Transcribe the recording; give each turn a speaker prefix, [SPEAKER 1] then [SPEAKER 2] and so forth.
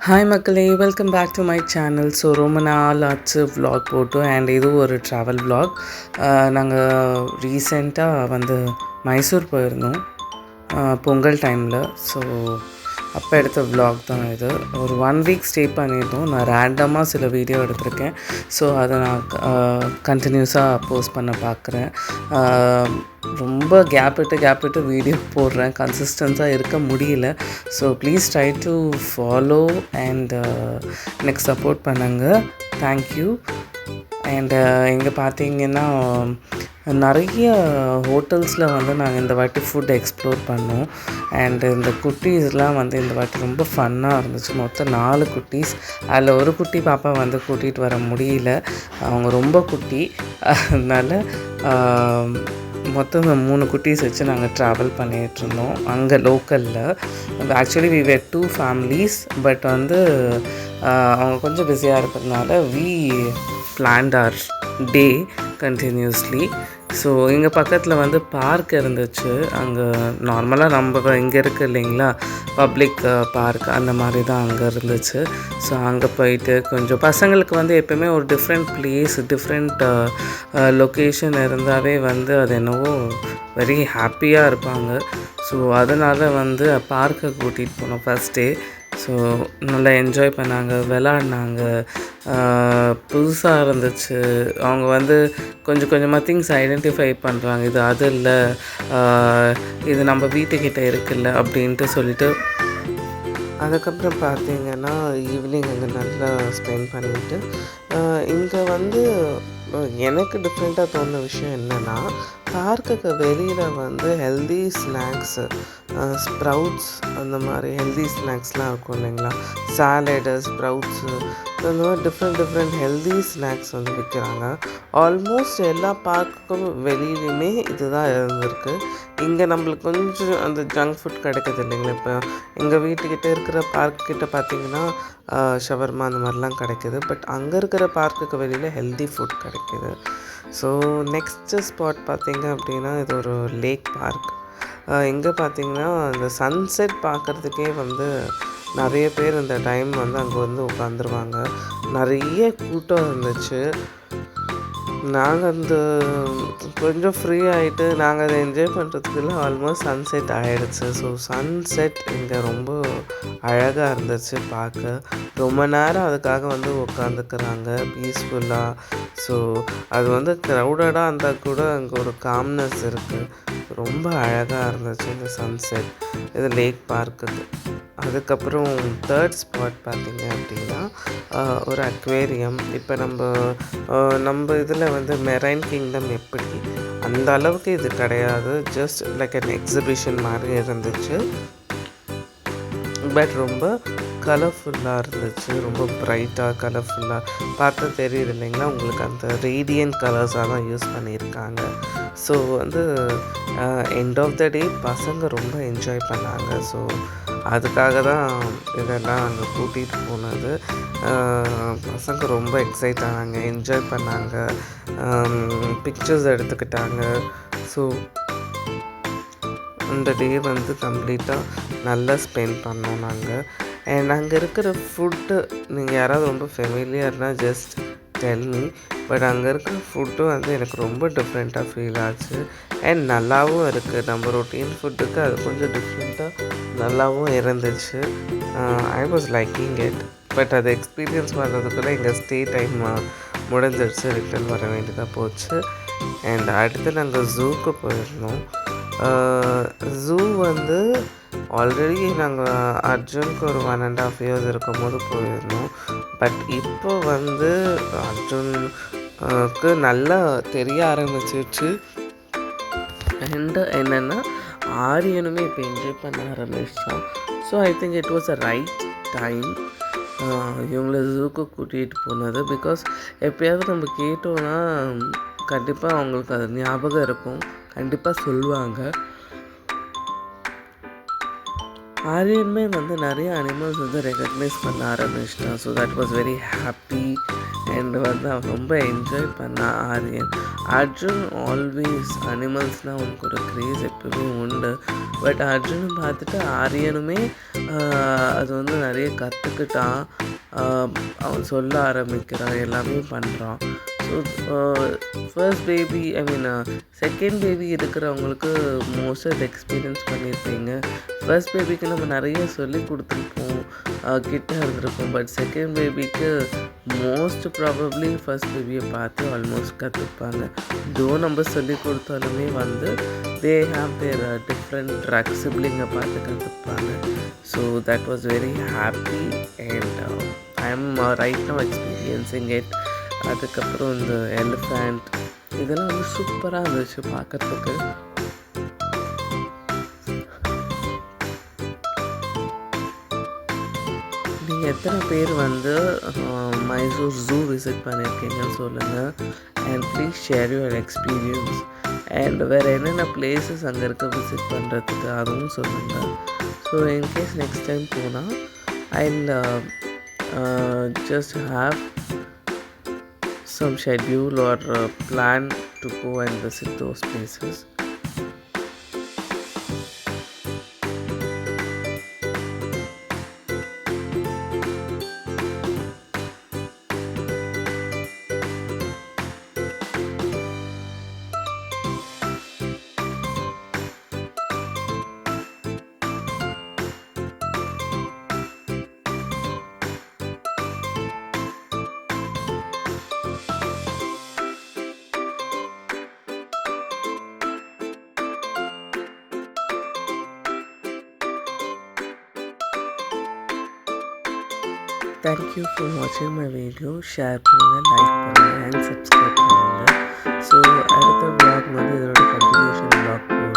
[SPEAKER 1] Hi மக்களே, welcome back to my channel. So ரொம்ப நாள் ஆச்சு vlog போட்டு அண்ட் இது ஒரு ட்ராவல் vlog. நாங்கள் ரீசெண்டாக மைசூர் போயிருந்தோம் பொங்கல் டைமில். ஸோ அப்போ எடுத்த vlog தான் இது. ஒரு 1 வீக் ஸ்டே பண்ணியிருந்தோம். நான் ரேண்டமாக சில வீடியோ எடுத்திருக்கேன். ஸோ அதை நான் கண்டினியூஸாக போஸ்ட் பண்ண பார்க்குறேன். ரொம்ப கேப் விட்டு வீடியோ போடுறேன், கன்சிஸ்டன்ஸாக இருக்க முடியல. So please try to follow and எனக்கு சப்போர்ட் பண்ணுங்கள். தேங்க்யூ. அண்டு இங்கே பார்த்தீங்கன்னா நிறைய ஹோட்டல்ஸில் நாங்கள் இந்த வாட்டி ஃபுட் எக்ஸ்ப்ளோர் பண்ணோம். அண்டு இந்த குட்டீஸ்லாம் இந்த வாட்டி ரொம்ப ஃபன்னாக இருந்துச்சு. மொத்தம் 4 குட்டீஸ். அதில் ஒரு குட்டி பாப்பா கூட்டிகிட்டு வர முடியல, அவங்க ரொம்ப குட்டி. அதனால் மொத்தம் 3 குட்டீஸ் வச்சு நாங்கள் ட்ராவல் பண்ணிகிட்ருந்தோம் அங்கே லோக்கலில். Actually we were 2 families. But அவங்க கொஞ்சம் பிஸியாக இருக்கிறதுனால we planned our day continuously. So இங்கே பக்கத்தில் பார்க் இருந்துச்சு. அங்கே நார்மலாக நம்ம இங்கே இருக்குது இல்லைங்களா, பப்ளிக் பார்க், அந்த மாதிரி தான் அங்கே இருந்துச்சு. ஸோ அங்கே போயிட்டு கொஞ்சம் பசங்களுக்கு எப்போயுமே ஒரு டிஃப்ரெண்ட் பிளேஸ், டிஃப்ரெண்ட் லொக்கேஷன் இருந்தாவே அது என்னவோ வெரி ஹாப்பியாக இருப்பாங்க. ஸோ அதனால் பார்க்கை கூட்டிகிட்டு போனோம் ஃபஸ்ட் டே. ஸோ நல்லா என்ஜாய் பண்ணாங்க, விளாட்னாங்க, புதுசாக இருந்துச்சு. அவங்க கொஞ்சம் கொஞ்சமாக திங்ஸ் ஐடென்டிஃபை பண்ணுறாங்க. இது அது இல்லை, இது நம்ம வீட்டுக்கிட்ட இருக்குல்ல அப்படின்ட்டு சொல்லிட்டு. அதுக்கப்புறம் பார்த்தீங்கன்னா ஈவினிங் அங்கே நல்லா ஸ்பெண்ட் பண்ணிவிட்டு இங்கே எனக்கு டிஃப்ரெண்ட்டாக தோணுன விஷயம் என்னென்னா, பார்க்குக்கு வெளியில் ஹெல்தி ஸ்நாக்ஸு, ஸ்ப்ரவுட்ஸ், அந்த மாதிரி ஹெல்தி ஸ்நாக்ஸ்லாம் இருக்கும் இல்லைங்களா, சாலடு, ஸ்ப்ரவுட்ஸு, அந்த மாதிரி டிஃப்ரெண்ட் ஹெல்தி ஸ்நாக்ஸ் விற்கிறாங்க. ஆல்மோஸ்ட் எல்லா பார்க்குக்கும் வெளியிலையுமே இதுதான் இருந்திருக்கு. இங்கே நம்மளுக்கு கொஞ்சம் அந்த ஜங்க் ஃபுட் கிடைக்கிது இல்லைங்களா. இப்போ எங்கள் வீட்டுக்கிட்ட இருக்கிற பார்க்கிட்ட பார்த்திங்கன்னா ஷவர்மா அந்த மாதிரிலாம் கிடைக்கிது. பட் அங்கே இருக்கிற பார்க்குக்கு வெளியில் ஹெல்தி ஃபுட் கிடைக்கிது. ஸோ நெக்ஸ்ட்டு ஸ்பாட் பார்த்திங்க அப்படின்னா இது ஒரு லேக் பார்க். இங்கே பார்த்திங்கன்னா இந்த சன்செட் பார்க்குறதுக்கே நிறைய பேர் இந்த டைம் அங்கே உட்காந்துருவாங்க. நிறைய கூட்டம் இருந்துச்சு. நாங்கள் கொஞ்சம் ஃப்ரீ ஆகிட்டு நாங்கள் அதை என்ஜாய் பண்ணுறதுக்குள்ள ஆல்மோஸ்ட் சன்செட் ஆகிடுச்சு. ஸோ சன்செட் இங்கே ரொம்ப அழகாக இருந்துச்சு பார்க்க. ரொம்ப நேரம் அதுக்காக உட்காந்துக்கிறாங்க பீஸ்ஃபுல்லாக. ஸோ அது க்ரௌடடாக இருந்தால் கூட அங்கே ஒரு காம்னஸ் இருக்குது. ரொம்ப அழகாக இருந்துச்சு இந்த சன்செட். இது லேக் பார்க்குக்கு. அதுக்கப்புறம் தேர்ட் ஸ்பாட் பார்த்திங்க அப்படின்னா ஒரு அக்வேரியம். இப்போ நம்ம இதில் மெரைன் கிங்டம் எப்படி அந்த அளவுக்கு இது கிடையாது. ஜஸ்ட் லைக் அன் எக்ஸிபிஷன் மாதிரி இருந்துச்சு. பட் ரொம்ப கலர்ஃபுல்லாக இருந்துச்சு, ரொம்ப ப்ரைட்டாக கலர்ஃபுல்லாக பார்த்தா தெரியுது இல்லைங்களா உங்களுக்கு, அந்த ரேடியன்ட் கலர்ஸாக தான் யூஸ் பண்ணியிருக்காங்க. ஸோ எண்ட் ஆஃப் த டே பசங்க ரொம்ப என்ஜாய் பண்ணாங்க. ஸோ அதுக்காக தான் இதெல்லாம் அங்கே கூட்டிகிட்டு போனது. பசங்க ரொம்ப எக்ஸைட் ஆனாங்க, என்ஜாய் பண்ணாங்க, பிக்சர்ஸ் எடுத்துக்கிட்டாங்க. ஸோ இந்த டே கம்ப்ளீட்டாக நல்லா ஸ்பெண்ட் பண்ணோம் நாங்கள். அண்ட் அங்கே இருக்கிற ஃபுட்டு நீங்கள் யாராவது ரொம்ப ஃபெமிலியர்னால் ஜஸ்ட் டெல் மீ. பட் அங்கே இருக்கிற ஃபுட்டும் எனக்கு ரொம்ப டிஃப்ரெண்ட்டாக ஃபீல் ஆச்சு. அண்ட் நல்லாவும் இருக்குது. நம்ம ரொட்டீன் ஃபுட்டுக்கு அது கொஞ்சம் டிஃப்ரெண்ட்டாக நல்லாவும் இருந்துச்சு. I was liking it. But அதை எக்ஸ்பீரியன்ஸ் பண்ணுறதுக்குள்ளே எங்கள் ஸ்டே டைம் முடிஞ்சிடுச்சு, ரிட்டர்ன் வர வேண்டியதாக போச்சு. அண்ட் அடுத்து நாங்கள் ஜூக்கு போயிருந்தோம். ஜூ ஆல்ரெடி நாங்கள் அர்ஜுனுக்கு ஒரு 1.5 years இருக்கும்போது போயிருந்தோம். பட் இப்போ அர்ஜுனுக்கு நல்லா தெரிய ஆரம்பிச்சிருச்சு. அண்டு என்னென்னா ஆரியனுமே இப்போ என்ஜாய் பண்ண ஆரம்பிச்சான். So I think it was a right time இவங்கள ஜூக்கு கூட்டிகிட்டு போனது. பிகாஸ் எப்போயாவது நம்ம கேட்டோன்னா கண்டிப்பாக அவங்களுக்கு அது ஞாபகம் இருக்கும், கண்டிப்பாக சொல்லுவாங்க. ஆரியனுமே வந்து நிறைய அனிமல்ஸ் வந்து ரெகக்னைஸ் பண்ண ஆரம்பிச்சிட்டான். So that was very happy. And வந்து அவன் ரொம்ப என்ஜாய் பண்ணான் ஆரியன். அர்ஜுன் ஆல்வேஸ் அனிமல்ஸ்னால் அவனுக்கு ஒரு க்ரேஸ் எப்பவுமே உண்டு. பட் அர்ஜுனும் பார்த்துட்டு ஆரியனுமே அது வந்து நிறைய கற்றுக்கிட்டான். அவன் சொல்ல ஆரம்பிக்கிறான், எல்லாமே பண்ணுறான். So first baby second baby இருக்கிறவங்களுக்கு மோஸ்ட் ஆஃப் எக்ஸ்பீரியன்ஸ் பண்ணியிருப்பீங்க. ஃபர்ஸ்ட் பேபிக்கு நம்ம நிறைய சொல்லி கொடுத்துருப்போம், கிட்ட இருந்திருப்போம். பட் செகண்ட் பேபிக்கு மோஸ்ட் ப்ராபப்ளி ஃபர்ஸ்ட் பேபியை பார்த்து ஆல்மோஸ்ட் கற்றுப்பாங்க. தோ நம்ம சொல்லி கொடுத்தாலுமே வந்து they have their different track சிப்ளிங்கை பார்த்து கற்றுப்பாங்க. So that was very happy and I am right now experiencing it. அதுக்கப்புறம் இந்த எலிஃபண்ட் இதெல்லாம் வந்து சூப்பராக இருந்துச்சு பார்க்குறதுக்கு. நீங்கள் எத்தனை பேர் வந்து மைசூர் ஜூ விசிட் பண்ணியிருக்கீங்கன்னு சொல்லுங்கள். And please share your experience. And வேறு என்னென்ன பிளேசஸ் அங்கே இருக்க விசிட் பண்ணுறதுக்கு அதுவும் சொல்லுங்கள். ஸோ இன்கேஸ் நெக்ஸ்ட் டைம் போனால் I'll just have some schedule or plan to go and visit those places. Thank you for watching my video. Share பண்ணுங்கள், like பண்ணுங்கள் and subscribe பண்ணுங்கள். ஸோ அடுத்த vlog வந்து இதோட கண்டினியூஷன் vlog போகும்.